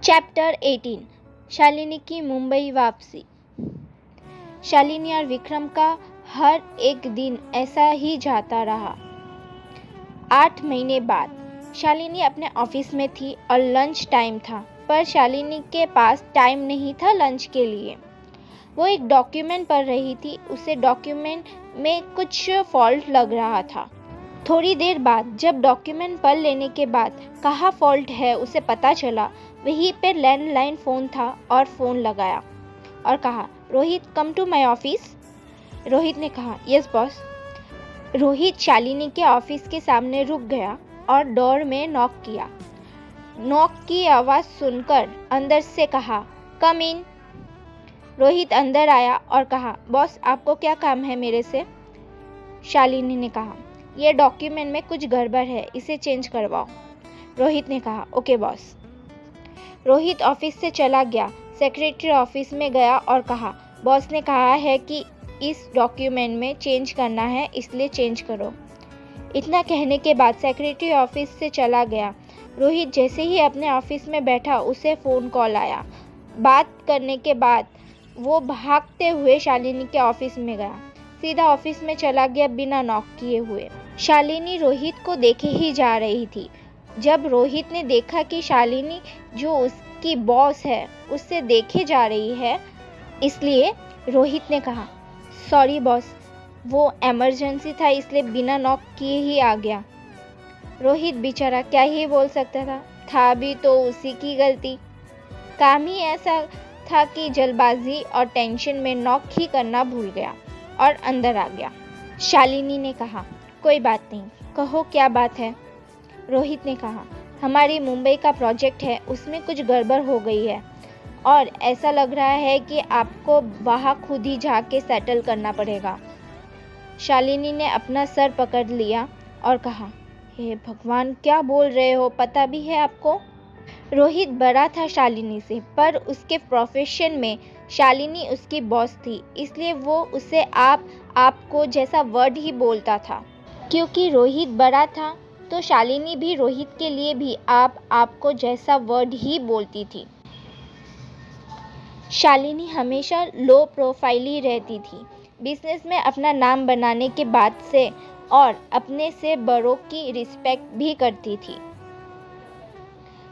Chapter 18 Shalini की मुंबई वापसी। शालिनी और विक्रम का हर एक दिन ऐसा ही जाता रहा। 8 महीने बाद शालिनी अपने ऑफिस में थी और लंच टाइम था, पर शालिनी के पास टाइम नहीं था लंच के लिए। वो एक डॉक्यूमेंट पढ़ रही थी। उसे डॉक्यूमेंट में कुछ फॉल्ट लग रहा था। थोड़ी देर बाद जब डॉक्यूमेंट पढ़ लेने के बाद कहाँ फॉल्ट है उसे पता चला, वहीं पे लैंडलाइन फ़ोन था और फ़ोन लगाया और कहा, Rohit come to my office. Rohit ने कहा, यस बॉस। रोहित शालिनी के ऑफिस के सामने रुक गया और डोर में नॉक किया। नॉक की आवाज़ सुनकर अंदर से कहा, कम इन। रोहित अंदर आया और कहा, बॉस आपको क्या काम है मेरे से? शालिनी ने कहा, ये डॉक्यूमेंट में कुछ गड़बड़ है, इसे चेंज करवाओ। रोहित ने कहा, ओके बॉस। रोहित ऑफिस से चला गया। सेक्रेटरी ऑफिस में गया और कहा, बॉस ने कहा है कि इस डॉक्यूमेंट में चेंज करना है, इसलिए चेंज करो। इतना कहने के बाद सेक्रेटरी ऑफिस से चला गया। रोहित जैसे ही अपने ऑफिस में बैठा, उसे फ़ोन कॉल आया। बात करने के बाद वो भागते हुए शालिनी के ऑफिस में गया। सीधा ऑफिस में चला गया बिना नॉक किए हुए। शालिनी रोहित को देखे ही जा रही थी। जब रोहित ने देखा कि शालिनी जो उसकी बॉस है उससे देखे जा रही है, इसलिए रोहित ने कहा, सॉरी बॉस, वो इमरजेंसी था इसलिए बिना नॉक किए ही आ गया। रोहित बेचारा क्या ही बोल सकता था भी तो उसी की गलती। काम ही ऐसा था कि जल्दबाजी और टेंशन में नॉक ही करना भूल गया और अंदर आ गया। शालिनी ने कहा, कोई बात नहीं, कहो क्या बात है? रोहित ने कहा, हमारी मुंबई का प्रोजेक्ट है, उसमें कुछ गड़बड़ हो गई है और ऐसा लग रहा है कि आपको वहाँ खुद ही जाके सेटल करना पड़ेगा। शालिनी ने अपना सर पकड़ लिया और कहा, हे भगवान, क्या बोल रहे हो? पता भी है आपको? रोहित बड़ा था शालिनी से, पर उसके प्रोफेशन में शालिनी उसकी बॉस थी, इसलिए वो उसे आपको जैसा वर्ड ही बोलता था। क्योंकि रोहित बड़ा था तो शालिनी भी रोहित के लिए भी आपको जैसा वर्ड ही बोलती थी। शालिनी हमेशा लो प्रोफाइल ही रहती थी। बिजनेस में अपना नाम बनाने के बाद से और अपने से बड़ों की रिस्पेक्ट भी करती थी।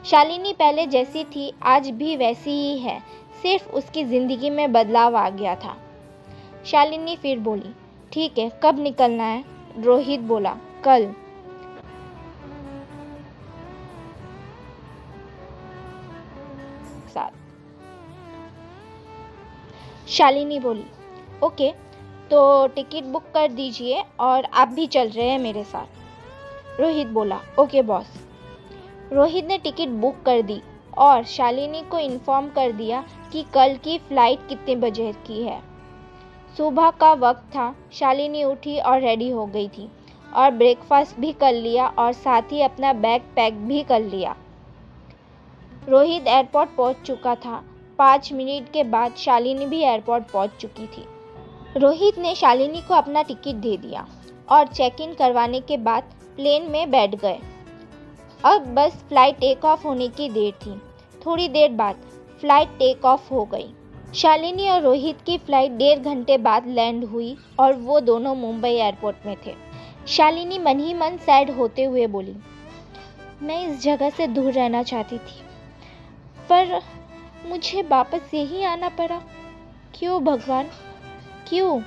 शालिनी पहले जैसी थी आज भी वैसी ही है, सिर्फ उसकी ज़िंदगी में बदलाव आ गया था। शालिनी फिर बोली, ठीक है, कब निकलना है? रोहित बोला, कल। साथ शालिनी बोली, ओके, तो टिकट बुक कर दीजिए और आप भी चल रहे हैं मेरे साथ। रोहित बोला, ओके बॉस। रोहित ने टिकट बुक कर दी और शालिनी को इन्फॉर्म कर दिया कि कल की फ़्लाइट कितने बजे की है। सुबह का वक्त था। शालिनी उठी और रेडी हो गई थी और ब्रेकफास्ट भी कर लिया और साथ ही अपना बैग पैक भी कर लिया। रोहित एयरपोर्ट पहुंच चुका था। 5 मिनट के बाद शालिनी भी एयरपोर्ट पहुंच चुकी थी। रोहित ने शालिनी को अपना टिकट दे दिया और चेक इन करवाने के बाद प्लेन में बैठ गए। अब बस फ़्लाइट टेक ऑफ होने की देर थी। थोड़ी देर बाद फ़्लाइट टेक ऑफ हो गई। शालिनी और रोहित की फ़्लाइट 1.5 घंटे बाद लैंड हुई और वो दोनों मुंबई एयरपोर्ट में थे। शालिनी मन ही मन सैड होते हुए बोली, मैं इस जगह से दूर रहना चाहती थी, पर मुझे वापस यहीं आना पड़ा। क्यों भगवान, क्यों?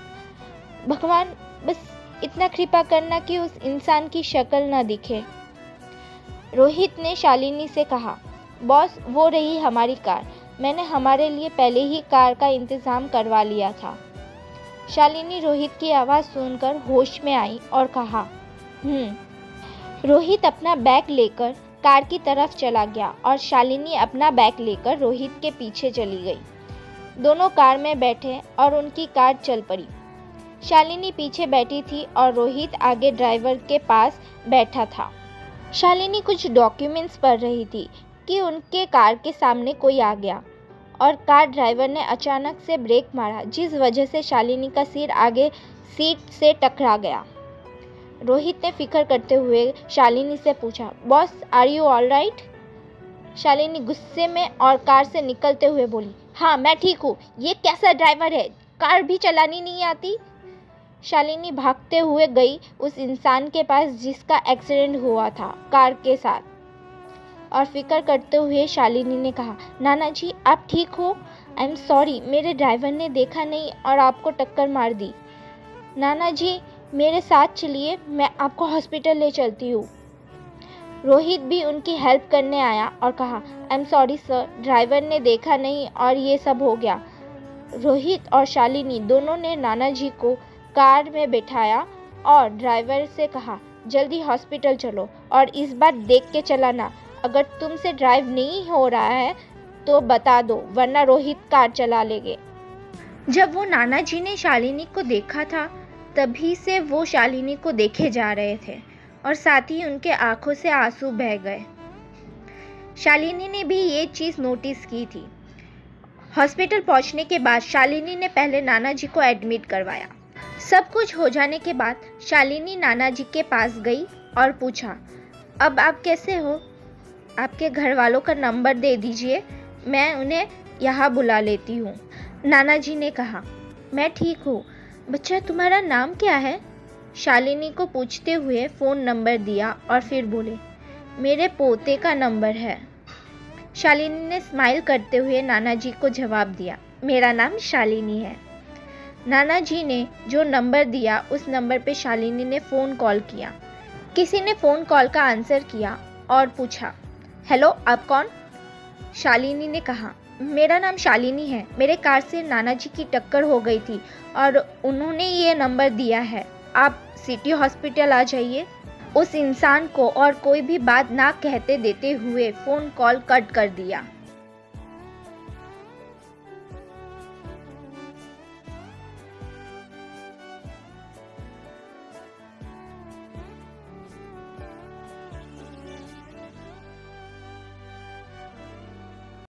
भगवान, बस इतना कृपा करना कि उस इंसान की शक्ल ना दिखे। रोहित ने शालिनी से कहा, बॉस, वो रही हमारी कार। मैंने हमारे लिए पहले ही कार का इंतज़ाम करवा लिया था। शालिनी रोहित की आवाज़ सुनकर होश में आई और कहा, रोहित अपना बैग लेकर कार की तरफ चला गया और शालिनी अपना बैग लेकर रोहित के पीछे चली गई। दोनों कार में बैठे और उनकी कार चल पड़ी। शालिनी पीछे बैठी थी और रोहित आगे ड्राइवर के पास बैठा था। शालिनी कुछ डॉक्यूमेंट्स पढ़ रही थी कि उनके कार के सामने कोई आ गया और कार ड्राइवर ने अचानक से ब्रेक मारा, जिस वजह से शालिनी का सिर आगे सीट से टकरा गया। रोहित ने फिक्र करते हुए शालिनी से पूछा, boss, are you all right? Shalini गुस्से में और कार से निकलते हुए बोली, हाँ मैं ठीक हूँ, ये कैसा ड्राइवर है, कार भी चलानी नहीं आती। शालिनी भागते हुए गई उस इंसान के पास जिसका एक्सीडेंट हुआ था कार के साथ, और फिक्र करते हुए शालिनी ने कहा, नाना जी आप ठीक हो? आई एम सॉरी, मेरे ड्राइवर ने देखा नहीं और आपको टक्कर मार दी। नाना जी मेरे साथ चलिए, मैं आपको हॉस्पिटल ले चलती हूँ। रोहित भी उनकी हेल्प करने आया और कहा, I am sorry sir, driver ने देखा नहीं और ये सब हो गया। रोहित और शालिनी दोनों ने नाना जी को कार में बिठाया और ड्राइवर से कहा, जल्दी हॉस्पिटल चलो और इस बार देख के चलाना, अगर तुमसे ड्राइव नहीं हो रहा है तो बता दो, वरना रोहित कार चला लेंगे। जब वो नाना जी ने शालिनी को देखा था तभी से वो शालिनी को देखे जा रहे थे और साथ ही उनके आंखों से आंसू बह गए। शालिनी ने भी ये चीज़ नोटिस की थी। हॉस्पिटल पहुंचने के बाद शालिनी ने पहले नाना जी को एडमिट करवाया। सब कुछ हो जाने के बाद शालिनी नाना जी के पास गई और पूछा, अब आप कैसे हो? आपके घर वालों का नंबर दे दीजिए, मैं उन्हें यहाँ बुला लेती हूँ। नाना जी ने कहा, मैं ठीक हूँ। बच्चा तुम्हारा नाम क्या है? शालिनी को पूछते हुए फ़ोन नंबर दिया और फिर बोले, मेरे पोते का नंबर है। शालिनी ने स्माइल करते हुए नाना जी को जवाब दिया, मेरा नाम शालिनी है। नाना जी ने जो नंबर दिया उस नंबर पे शालिनी ने फ़ोन कॉल किया। किसी ने फ़ोन कॉल का आंसर किया और पूछा, हेलो आप कौन? शालिनी ने कहा, मेरा नाम शालिनी है, मेरे कार से नाना जी की टक्कर हो गई थी और उन्होंने ये नंबर दिया है, आप सिटी हॉस्पिटल आ जाइए। उस इंसान को और कोई भी बात ना कहते देते हुए फ़ोन कॉल कट कर दिया।